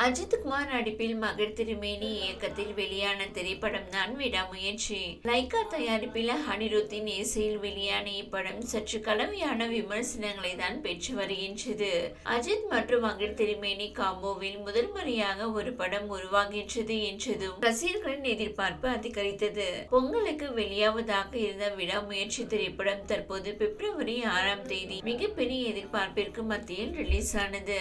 அஜித் குமார் நடிப்பில் மகள் திருமேனி இயக்கத்தில் வெளியான திரைப்படம் தான் விடாமுயற்சி. லைகா தயாரிப்பில் அனிருத்தின் இசையில் வெளியான இப்படம் சற்று கலவையான விமர்சனங்களை தான் பெற்று வருகின்றது. அஜித் மற்றும் மகள் திருமேனி காம்போவில் முதல் முறையாக ஒரு படம் உருவாகின்றது என்றதும் ரசிகர்களின் எதிர்பார்ப்பு அதிகரித்தது. பொங்கலுக்கு வெளியாவதாக இருந்த விடாமுயற்சி திரைப்படம் தற்போது பிப்ரவரி 6ஆம் தேதி மிகப்பெரிய எதிர்பார்ப்பிற்கு மத்தியில் ரிலீஸ் ஆனது.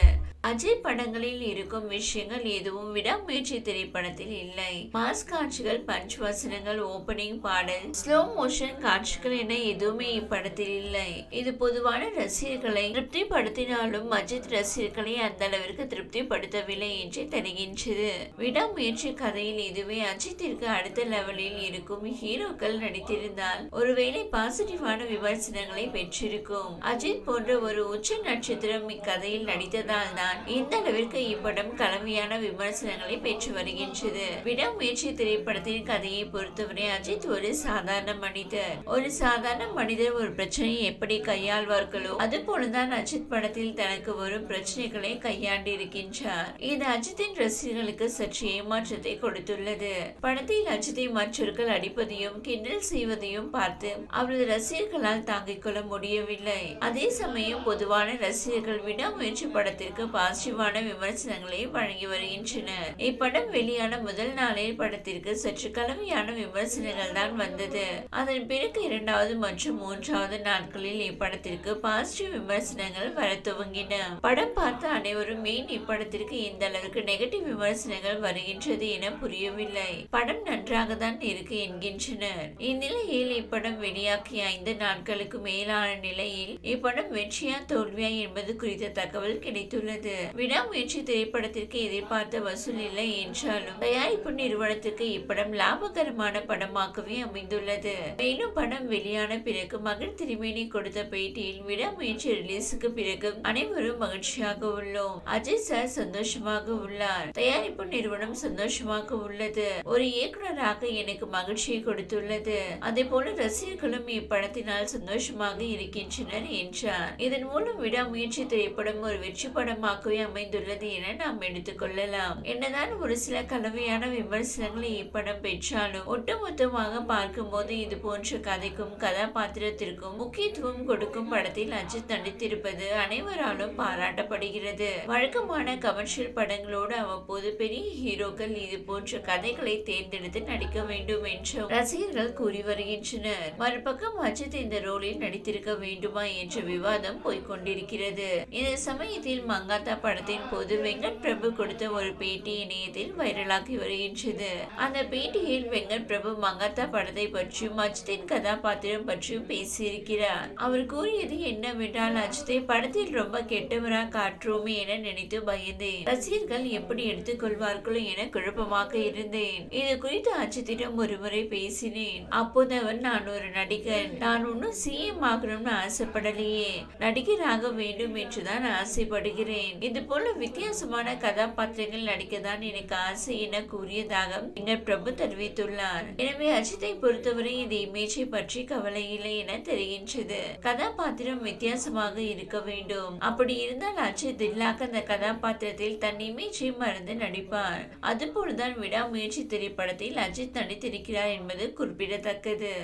அஜய் படங்களில் இருக்கும் விஷயங்கள் எதுவும் விடாமுயற்சி திரைப்படத்தில் இல்லை. மாஸ் காட்சிகள், பஞ்ச் வசனங்கள், ஓபனிங் பாடல், ஸ்லோ மோஷன் காட்சிகள் என எதுவுமே இப்படத்தில் இல்லை. இது பொதுவான ரசிகர்களை திருப்திப்படுத்தினாலும் அஜித் ரசிகர்களை அந்த அளவிற்கு திருப்திப்படுத்தவில்லை என்று தெரிகின்றது. விடாமுயற்சி கதையில் இதுவே அஜித்திற்கு அடுத்த லெவலில் இருக்கும் ஹீரோக்கள் நடித்திருந்தால் ஒருவேளை பாசிட்டிவான விமர்சனங்களை பெற்றிருக்கும். அஜித் போன்ற ஒரு உச்ச நட்சத்திரம் இக்கதையில் நடித்ததால் தான் இந்த அளவிற்கு இப்படம் கலவையான விமர்சனங்களை பெற்று வருகின்றது. விடாமுயற்சி திரைப்படத்தின் கதையை பொறுத்தவரை அஜித் ஒரு சாதாரண மனிதர். ஒரு சாதாரண மனிதர் ஒரு பிரச்சனையை எப்படி கையாள்வார்களோ அது போலதான் அஜித் படத்தில் தனக்கு வரும் பிரச்சனைகளை கையாண்டு இருக்கின்றார். இது அஜித்தின் ரசிகர்களுக்கு சற்று ஏமாற்றத்தை கொடுத்துள்ளது. படத்தில் அஜித்தை மற்றவர்கள் அடிப்பதையும் கிண்டல் செய்வதையும் பார்த்து அவரது ரசிகர்களால் தாங்கிக் கொள்ள முடியவில்லை. அதே சமயம் பொதுவான ரசிகர்கள் விடாமுயற்சி படத்திற்கு பாசிட்டிவான விமர்சனங்களை வழங்கி வருகின்றனர். இப்படம் வெளியான முதல் நாளில் படத்திற்கு சற்று கலவையான விமர்சனங்கள் தான் வந்தது. அதன் பிறகு 2வது மற்றும் 3வது நாட்களில் இப்படத்திற்கு பாசிட்டிவ் விமர்சனங்கள் வர துவங்கின. படம் பார்த்த அனைவரும் ஏன் இப்படத்திற்கு இந்த அளவுக்கு நெகட்டிவ் விமர்சனங்கள் வருகின்றது என புரியவில்லை. படம் நன்றாக தான் இருக்கு என்கின்றனர். இந்நிலையில் இப்படம் வெளியாகிய 5 நாட்களுக்கு மேலான நிலையில் இப்படம் வெற்றியா தோல்வியா என்பது குறித்த தகவல் கிடைத்துள்ளது. விடாமுயற்சி திரைப்படத்திற்கு எதிர்பார்த்த வசூல் இல்லை என்றாலும் தயாரிப்பு நிறுவனத்திற்கு இப்படம் லாபகரமான படமாகவே அமைந்துள்ளது. மேலும் படம் வெளியான பிறகு மகள் திருமேனி கொடுத்த பேட்டியில் விடாமுயற்சி ரிலீஸுக்கு பிறகு அனைவரும் மகிழ்ச்சியாக உள்ளோம். அஜய் சார் சந்தோஷமாக உள்ளார். தயாரிப்பு நிறுவனம் சந்தோஷமாக உள்ளது. ஒரு இயக்குநராக எனக்கு மகிழ்ச்சியை கொடுத்துள்ளது. அதே போல ரசிகர்களும் இப்படத்தினால் சந்தோஷமாக இருக்கின்றனர் என்றார். இதன் மூலம் விடாமுயற்சி திரைப்படம் ஒரு வெற்றி படமாக அமைந்துள்ளது என நாம் எடுத்துக்கொள்ளலாம். என்னதான் ஒரு சில கலவையான விமர்சனங்களை இப்படம் பெற்றாலும் ஒட்டுமொத்தமாக பார்க்கும் போது இது போன்ற கதைக்கும் கதாபாத்திரத்திற்கும் முக்கியத்துவம் கொடுக்கும் படத்தில் அஜித் நடித்திருப்பது அனைவராலும் பாராட்டப்படுகிறது. வழக்கமான கமர்ஷியல் படங்களோடு அவ்வப்போது பெரிய ஹீரோக்கள் இது போன்ற கதைகளை தேர்ந்தெடுத்து நடிக்க வேண்டும் என்று ரசிகர்கள் கூறி வருகின்றனர். மறுபக்கம் அஜித் இந்த ரோலில் நடித்திருக்க வேண்டுமா என்ற விவாதம் போய்கொண்டிருக்கிறது. இந்த சமயத்தில் மங்காத்தா படத்தின் போது வெங்கட் பிரபு கொடுத்த ஒரு பேட்டி இணையத்தில் வைரலாகி வருகின்றது. அந்த பேட்டியில் வெங்கட் பிரபு மங்காத்தா படத்தை பற்றியும் அஜித்தின் கதாபாத்திரம் பற்றியும் பேசியிருக்கிறார். அவர் கூறியது என்னவென்றால், அஜித்தை படத்தில் ரொம்ப கெட்டவரா காட்டுறோமே என நினைத்து பயந்தேன். ரசிகர்கள் எப்படி எடுத்துக்கொள்வார்களோ என குழப்பமாக இருந்தேன். இது குறித்து அஜித்திடம் ஒருமுறை பேசினேன். அப்போது அவர், நான் ஒரு நடிகர், நான் ஒன்னும் சிஎம் ஆகணும்னு ஆசைப்படலையே, நடிகராக வேண்டும் என்றுதான் ஆசைப்படுகிறேன். இது போல வித்தியாசமான கதாபாத்திரங்கள் நடிக்கதான் எனக்கு ஆசை என கூறியதாக வெங்கட் பிரபு தெரிவித்துள்ளார். எனவே அஜித்தை பொறுத்தவரை இந்த இமேஜை பற்றி கவலை இல்லை என தெரிகின்றது. கதாபாத்திரம் வித்தியாசமாக இருக்க வேண்டும். அப்படி இருந்தால் அஜித் தில்லாக அந்த கதாபாத்திரத்தில் தன் இமேஜை மறந்து நடிப்பார். அதுபோலதான் விடாமுயற்சி திரைப்படத்தில் அஜித் நடித்திருக்கிறார் என்பது குறிப்பிடத்தக்கது.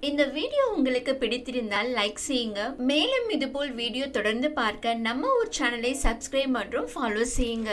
இந்த வீடியோ உங்களுக்கு பிடித்திருந்தால் லைக் செய்யுங்க. மேலும் இதுபோல் வீடியோ தொடர்ந்து பார்க்க நம்ம ஒரு சேனலை சப்ஸ்கிரைப் மற்றும் ஃபாலோ செய்யுங்க.